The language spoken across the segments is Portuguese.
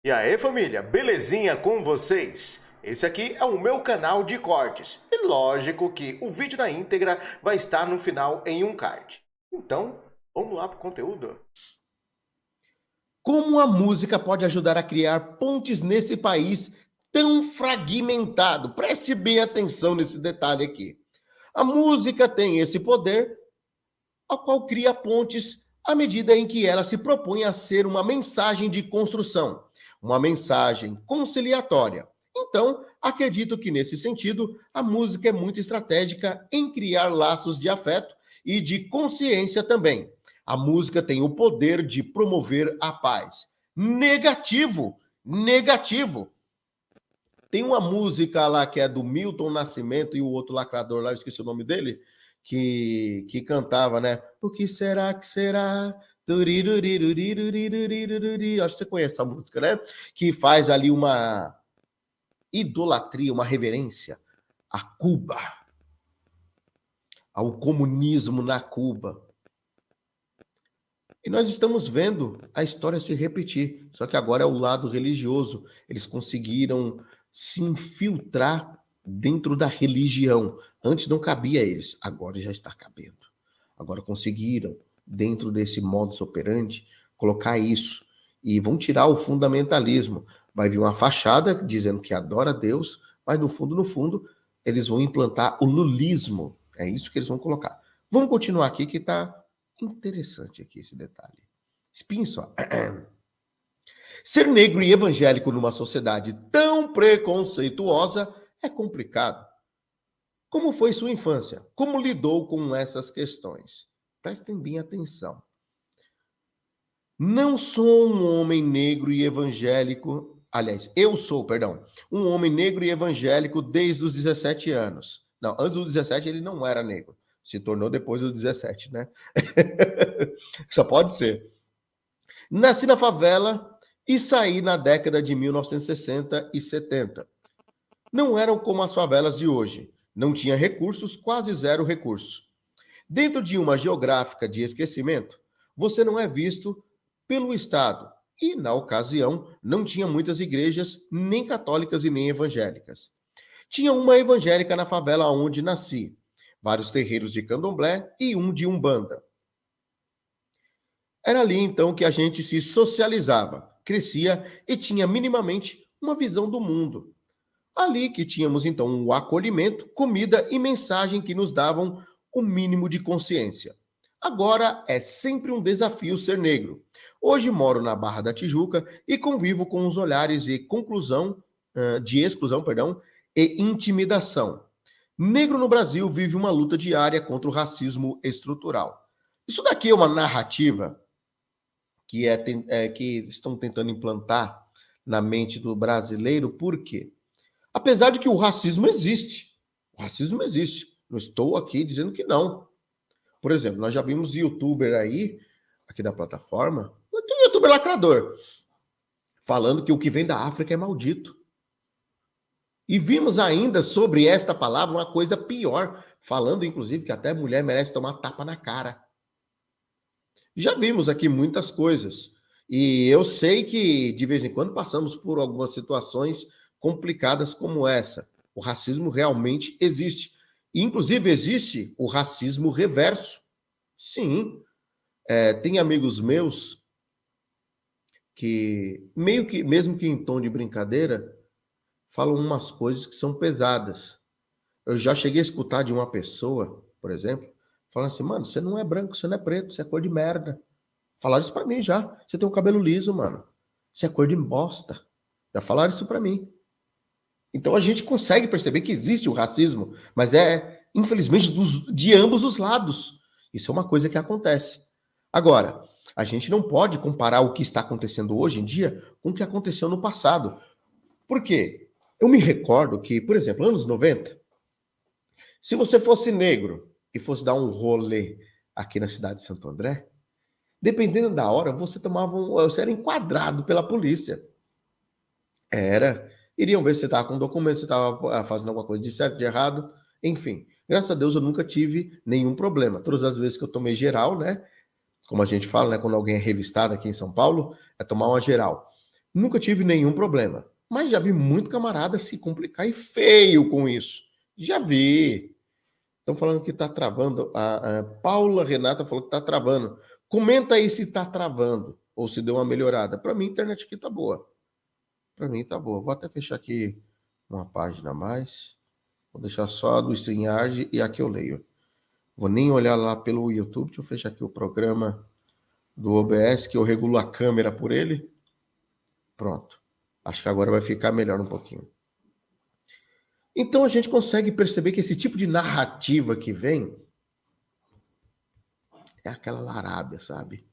E aí, família, belezinha com vocês? Esse aqui é o meu canal de cortes. E lógico que o vídeo na íntegra vai estar no final em um card. Então, vamos lá pro conteúdo. Como a música pode ajudar a criar pontes nesse país tão fragmentado? Preste bem atenção nesse detalhe aqui. A música tem esse poder, ao qual cria pontes à medida em que ela se propõe a ser uma mensagem de construção, uma mensagem conciliatória. Então, acredito que nesse sentido, a música é muito estratégica em criar laços de afeto e de consciência também. A música tem o poder de promover a paz. Negativo, negativo. Tem uma música lá que é do Milton Nascimento e o outro lacrador lá, eu esqueci o nome dele, que cantava, né? O que será que será? Acho que você conhece essa música, né? Que faz ali uma idolatria, uma reverência a Cuba, ao comunismo na Cuba. E nós estamos vendo a história se repetir, só que agora é o lado religioso. Eles conseguiram se infiltrar dentro da religião. Antes não cabia a eles, agora já está cabendo. Agora conseguiram, dentro desse modus operandi, colocar isso. E vão tirar o fundamentalismo. Vai vir uma fachada dizendo que adora a Deus, mas no fundo, eles vão implantar o lulismo. É isso que eles vão colocar. Vamos continuar aqui que está interessante aqui esse detalhe. Espinho só. Ser negro e evangélico numa sociedade tão preconceituosa é complicado. Como foi sua infância? Como lidou com essas questões? Prestem bem atenção. Não sou um homem negro e evangélico. Aliás, eu sou, perdão, um homem negro e evangélico desde os 17 anos. Não, antes dos 17 ele não era negro. Se tornou depois dos 17, né? Só pode ser. Nasci na favela e saí na década de 1960 e 70. Não eram como as favelas de hoje. Não tinha recursos, quase zero recursos. Dentro de uma geográfica de esquecimento, você não é visto pelo Estado. E, na ocasião, não tinha muitas igrejas, nem católicas e nem evangélicas. Tinha uma evangélica na favela onde nasci, vários terreiros de candomblé e um de umbanda. Era ali então que a gente se socializava, crescia e tinha minimamente uma visão do mundo. Ali que tínhamos então o acolhimento, comida e mensagem que nos davam o mínimo de consciência. Agora é sempre um desafio ser negro. Hoje moro na Barra da Tijuca e convivo com os olhares de exclusão, e intimidação. Negro no Brasil vive uma luta diária contra o racismo estrutural. Isso daqui é uma narrativa que estão tentando implantar na mente do brasileiro, por quê? Apesar de que o racismo existe. O racismo existe. Não estou aqui dizendo que não. Por exemplo, nós já vimos youtuber aí, aqui da plataforma, tem youtuber lacrador, falando que o que vem da África é maldito. E vimos ainda sobre esta palavra uma coisa pior, falando inclusive que até mulher merece tomar tapa na cara. Já vimos aqui muitas coisas. E eu sei que de vez em quando passamos por algumas situações complicadas como essa. O racismo realmente existe. E, inclusive, existe o racismo reverso. Sim. Tem amigos meus que, meio que, mesmo que em tom de brincadeira, falam umas coisas que são pesadas. Eu já cheguei a escutar de uma pessoa, por exemplo, falando assim, mano, você não é branco, você não é preto, você é cor de merda. Falaram isso pra mim já. Você tem o cabelo liso, mano. Você é cor de bosta. Já falaram isso pra mim. Então a gente consegue perceber que existe o racismo, mas infelizmente, de ambos os lados. Isso é uma coisa que acontece. Agora, a gente não pode comparar o que está acontecendo hoje em dia com o que aconteceu no passado. Por quê? Eu me recordo que, por exemplo, anos 90, se você fosse negro e fosse dar um rolê aqui na cidade de Santo André, dependendo da hora, você era enquadrado pela polícia. Iriam ver se você estava com documento, se estava fazendo alguma coisa de certo, de errado, enfim. Graças a Deus eu nunca tive nenhum problema. Todas as vezes que eu tomei geral, né? Como a gente fala, né? Quando alguém é revistado aqui em São Paulo, é tomar uma geral. Nunca tive nenhum problema. Mas já vi muito camarada se complicar e feio com isso. Já vi. Estão falando que está travando. A Paula Renata falou que está travando. Comenta aí se está travando ou se deu uma melhorada. Para mim, a internet aqui está boa. Para mim, está boa. Vou até fechar aqui uma página a mais. Vou deixar só a do StreamYard e aqui eu leio. Vou nem olhar lá pelo YouTube. Deixa eu fechar aqui o programa do OBS, que eu regulo a câmera por ele. Pronto. Acho que agora vai ficar melhor um pouquinho. Então a gente consegue perceber que esse tipo de narrativa que vem é aquela larábia, sabe?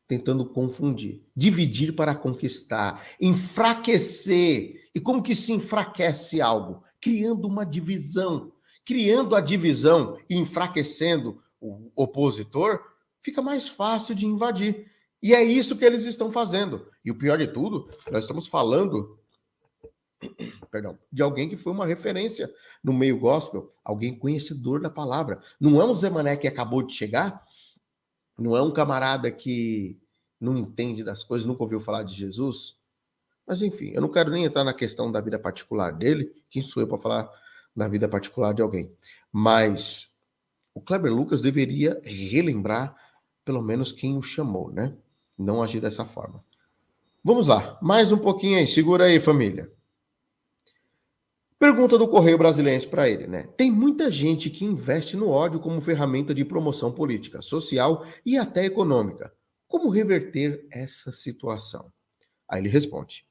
Tentando confundir, dividir para conquistar, enfraquecer. E como que se enfraquece algo? Criando uma divisão. Criando a divisão e enfraquecendo o opositor, fica mais fácil de invadir. E é isso que eles estão fazendo. E o pior de tudo, nós estamos falando, de alguém que foi uma referência no meio gospel, alguém conhecedor da palavra. Não é um Zé Mané que acabou de chegar, não é um camarada que não entende das coisas, nunca ouviu falar de Jesus. Mas enfim, eu não quero nem entrar na questão da vida particular dele, quem sou eu para falar da vida particular de alguém. Mas o Kleber Lucas deveria relembrar pelo menos quem o chamou, né? Não agir dessa forma. Vamos lá, mais um pouquinho aí, segura aí, família. Pergunta do Correio Brasiliense para ele, né? Tem muita gente que investe no ódio como ferramenta de promoção política, social e até econômica. Como reverter essa situação? Aí ele responde: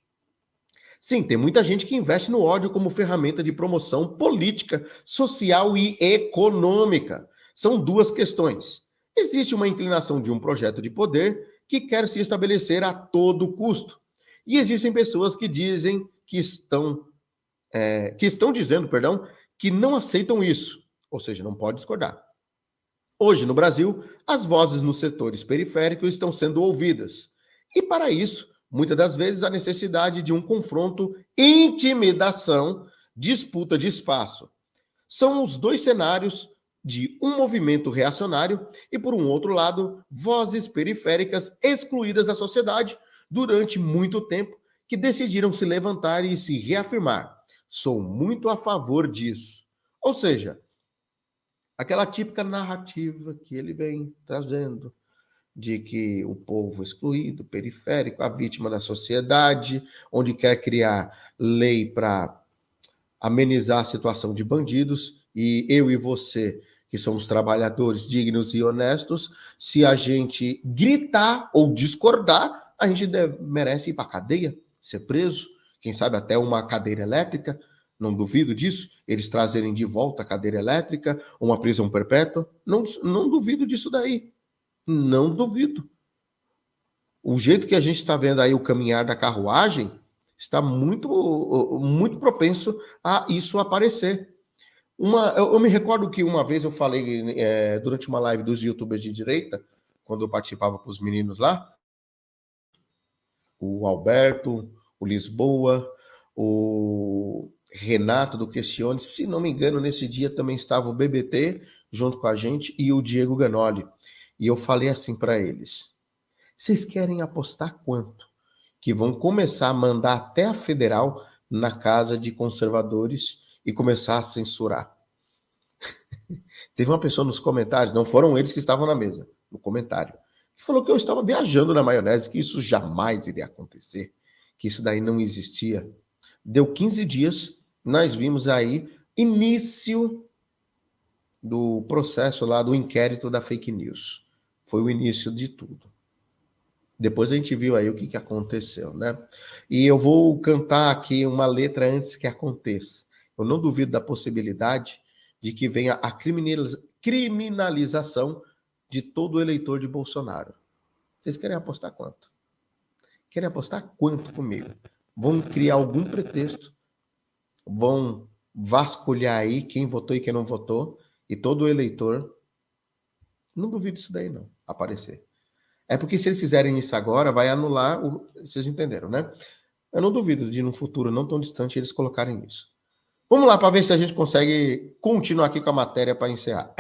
sim, tem muita gente que investe no ódio como ferramenta de promoção política, social e econômica. São duas questões. Existe uma inclinação de um projeto de poder que quer se estabelecer a todo custo. E existem pessoas que dizem que estão dizendo, que não aceitam isso, ou seja, não pode discordar. Hoje, no Brasil, as vozes nos setores periféricos estão sendo ouvidas. E para isso, muitas das vezes, a necessidade de um confronto, intimidação, disputa de espaço. São os dois cenários de um movimento reacionário e, por um outro lado, vozes periféricas excluídas da sociedade durante muito tempo que decidiram se levantar e se reafirmar. Sou muito a favor disso. Ou seja, aquela típica narrativa que ele vem trazendo de que o povo excluído, periférico, a vítima da sociedade, onde quer criar lei para amenizar a situação de bandidos, e eu e você, que somos trabalhadores dignos e honestos, se a gente gritar ou discordar, a gente merece ir para a cadeia, ser preso, quem sabe até uma cadeira elétrica, não duvido disso, eles trazerem de volta a cadeira elétrica, uma prisão perpétua, não duvido disso daí, não duvido. O jeito que a gente está vendo aí o caminhar da carruagem está muito, muito propenso a isso aparecer. Eu me recordo que uma vez eu falei durante uma live dos youtubers de direita, quando eu participava com os meninos lá, o Alberto, o Lisboa, o Renato do Questione, se não me engano, nesse dia também estava o BBT junto com a gente e o Diego Ganoli. E eu falei assim para eles: vocês querem apostar quanto? Que vão começar a mandar até a federal na casa de conservadores e começar a censurar. Teve uma pessoa nos comentários, não foram eles que estavam na mesa, no comentário, que falou que eu estava viajando na maionese, que isso jamais iria acontecer, que isso daí não existia. Deu 15 dias, nós vimos aí início do processo lá do inquérito da fake news. Foi o início de tudo. Depois a gente viu aí o que aconteceu, né? E eu vou cantar aqui uma letra antes que aconteça. Eu não duvido da possibilidade de que venha a criminalização de todo eleitor de Bolsonaro. Vocês querem apostar quanto? Querem apostar quanto comigo? Vão criar algum pretexto, vão vasculhar aí quem votou e quem não votou, e todo eleitor, não duvido isso daí não, aparecer. É porque se eles fizerem isso agora, vai anular, vocês entenderam, né? Eu não duvido de, num futuro não tão distante, eles colocarem isso. Vamos lá para ver se a gente consegue continuar aqui com a matéria para encerrar.